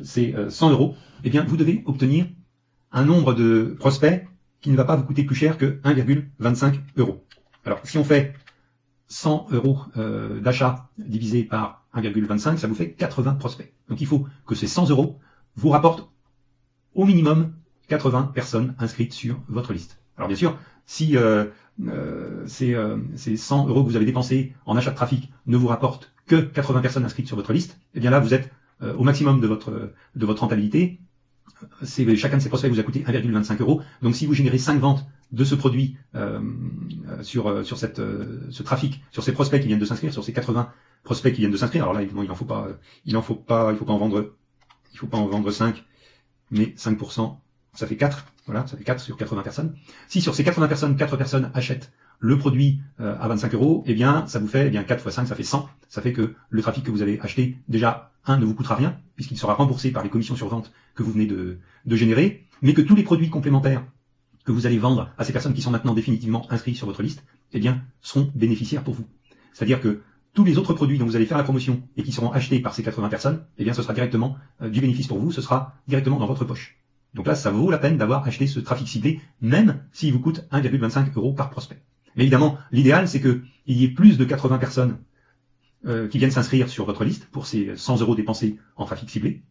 c'est 100 €, eh bien vous devez obtenir un nombre de prospects qui ne va pas vous coûter plus cher que 1,25 €. Alors si on fait 100 € d'achat divisé par 1,25, ça vous fait 80 prospects. Donc il faut que ces 100 € vous rapportent au minimum 80 personnes inscrites sur votre liste. Alors bien sûr, si ces 100 € que vous avez dépensés en achat de trafic ne vous rapportent que 80 personnes inscrites sur votre liste, eh bien là vous êtes au maximum de votre rentabilité. Chacun de ces prospects vous a coûté 1,25 €. Donc si vous générez 5 ventes de ce produit sur ce trafic, sur ces prospects qui viennent de s'inscrire, sur ces 80 prospects qui viennent de s'inscrire, alors là évidemment il faut pas en vendre 5, mais 5%, ça fait 4. Voilà, ça fait 4 sur 80 personnes. Si sur ces 80 personnes, 4 personnes achètent le produit à 25 €, eh bien, ça vous fait 4 fois 5, ça fait 100. Ça fait que le trafic que vous avez acheté, déjà, ne vous coûtera rien, puisqu'il sera remboursé par les commissions sur vente que vous venez de générer, mais que tous les produits complémentaires que vous allez vendre à ces personnes qui sont maintenant définitivement inscrites sur votre liste, eh bien, seront bénéficiaires pour vous. C'est-à-dire que tous les autres produits dont vous allez faire la promotion et qui seront achetés par ces 80 personnes, eh bien, ce sera directement du bénéfice pour vous, ce sera directement dans votre poche. Donc là, ça vaut la peine d'avoir acheté ce trafic ciblé, même s'il vous coûte 1,25 € par prospect. Mais évidemment, l'idéal, c'est qu'il y ait plus de 80 personnes qui viennent s'inscrire sur votre liste pour ces 100 € dépensés en trafic ciblé.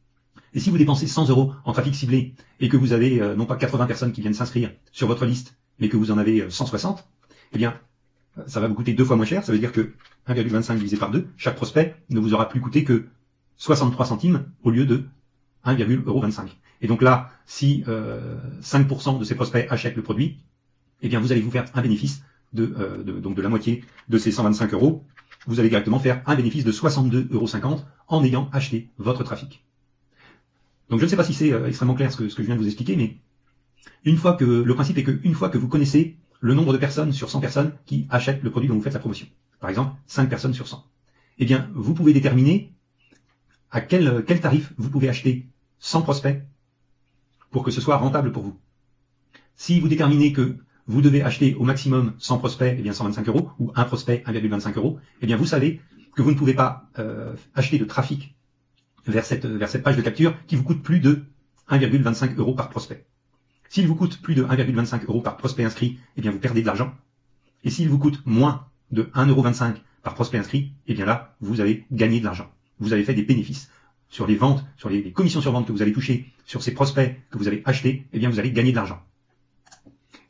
Et si vous dépensez 100 € en trafic ciblé et que vous avez non pas 80 personnes qui viennent s'inscrire sur votre liste, mais que vous en avez 160, eh bien, ça va vous coûter 2 fois moins cher. Ça veut dire que 1,25 divisé par 2, chaque prospect ne vous aura plus coûté que 63 centimes au lieu de 1,25 €. Et donc là, si 5% de ces prospects achètent le produit, eh bien vous allez vous faire un bénéfice donc de la moitié de ces 125 €. Vous allez directement faire un bénéfice de 62,50 € en ayant acheté votre trafic. Donc je ne sais pas si c'est extrêmement clair ce que je viens de vous expliquer, mais le principe est qu'une fois que vous connaissez le nombre de personnes sur 100 personnes qui achètent le produit dont vous faites la promotion, par exemple 5 personnes sur 100, eh bien vous pouvez déterminer à quel tarif vous pouvez acheter 100 prospects pour que ce soit rentable pour vous. Si vous déterminez que vous devez acheter au maximum 100 prospects, eh bien 125 €, ou un prospect 1,25 €, eh bien vous savez que vous ne pouvez pas acheter de trafic vers cette page de capture qui vous coûte plus de 1,25 € par prospect. S'il vous coûte plus de 1,25 € par prospect inscrit, eh bien vous perdez de l'argent. Et s'il vous coûte moins de 1,25 € par prospect inscrit, eh bien là, vous avez gagné de l'argent. Vous avez fait des bénéfices. Sur les ventes, sur les commissions sur vente que vous allez toucher, sur ces prospects que vous avez achetés, eh bien vous allez gagner de l'argent.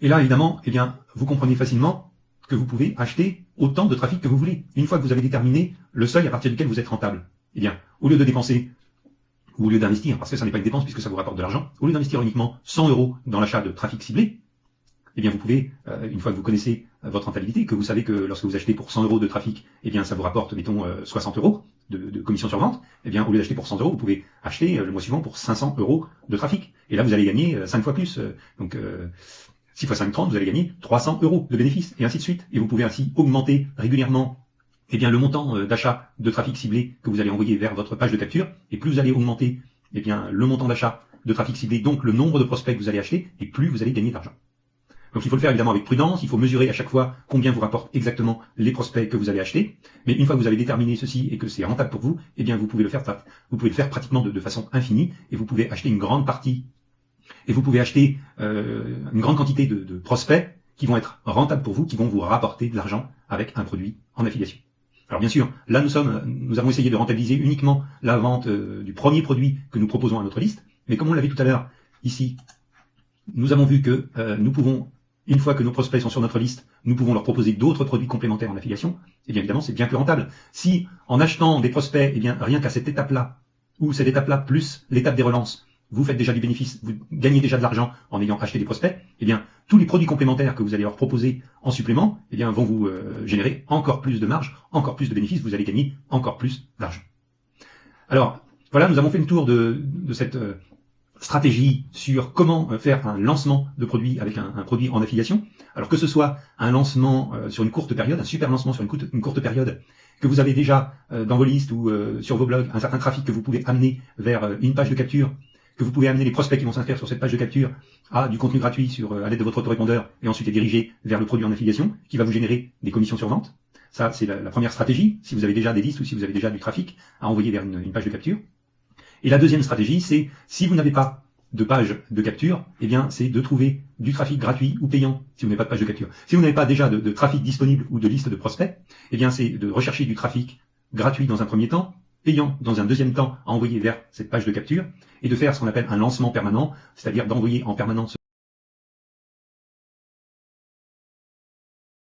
Et là, évidemment, eh bien, vous comprenez facilement que vous pouvez acheter autant de trafic que vous voulez. Une fois que vous avez déterminé le seuil à partir duquel vous êtes rentable, eh bien, au lieu de dépenser, ou au lieu d'investir, parce que ça n'est pas une dépense puisque ça vous rapporte de l'argent, au lieu d'investir uniquement 100 € dans l'achat de trafic ciblé, eh bien vous pouvez, une fois que vous connaissez votre rentabilité, que vous savez que lorsque vous achetez pour 100 € de trafic, eh bien ça vous rapporte, mettons, 60 € de commission sur vente, eh bien au lieu d'acheter pour 100 €, vous pouvez acheter le mois suivant pour 500 € de trafic. Et là vous allez gagner 5 fois plus. Donc 6 fois 5, 30, vous allez gagner 300 € de bénéfices, et ainsi de suite. Et vous pouvez ainsi augmenter régulièrement eh bien, le montant d'achat de trafic ciblé que vous allez envoyer vers votre page de capture. Et plus vous allez augmenter eh bien, le montant d'achat de trafic ciblé, donc le nombre de prospects que vous allez acheter, et plus vous allez gagner d'argent. Donc il faut le faire évidemment avec prudence, il faut mesurer à chaque fois combien vous rapportent exactement les prospects que vous allez acheter, mais une fois que vous avez déterminé ceci et que c'est rentable pour vous, eh bien vous pouvez le faire pratiquement de façon infinie, et vous pouvez acheter une grande partie, et vous pouvez acheter une grande quantité de prospects qui vont être rentables pour vous, qui vont vous rapporter de l'argent avec un produit en affiliation. Alors bien sûr, là nous avons essayé de rentabiliser uniquement la vente du premier produit que nous proposons à notre liste, mais comme on l'a vu tout à l'heure ici, nous avons vu que nous pouvons, une fois que nos prospects sont sur notre liste, nous pouvons leur proposer d'autres produits complémentaires en affiliation, et bien évidemment c'est bien plus rentable. Si en achetant des prospects, eh bien rien qu'à cette étape-là, ou cette étape-là plus l'étape des relances, vous faites déjà du bénéfice, vous gagnez déjà de l'argent en ayant acheté des prospects, eh bien tous les produits complémentaires que vous allez leur proposer en supplément, eh bien vont vous générer encore plus de marge, encore plus de bénéfices, vous allez gagner encore plus d'argent. Alors voilà, nous avons fait le tour de cette stratégie sur comment faire un lancement de produit avec un produit en affiliation. Alors que ce soit un lancement sur une courte période, un super lancement sur une courte période, que vous avez déjà dans vos listes ou sur vos blogs, un certain trafic que vous pouvez amener vers une page de capture, que vous pouvez amener les prospects qui vont s'inscrire sur cette page de capture à du contenu gratuit à l'aide de votre autorépondeur, et ensuite les diriger vers le produit en affiliation qui va vous générer des commissions sur vente. Ça, c'est la première stratégie, si vous avez déjà des listes ou si vous avez déjà du trafic à envoyer vers une page de capture. Et la deuxième stratégie, c'est si vous n'avez pas de page de capture, eh bien, c'est de trouver du trafic gratuit ou payant si vous n'avez pas de page de capture. Si vous n'avez pas déjà de trafic disponible ou de liste de prospects, eh bien, c'est de rechercher du trafic gratuit dans un premier temps, payant dans un deuxième temps à envoyer vers cette page de capture et de faire ce qu'on appelle un lancement permanent, c'est-à-dire d'envoyer en permanence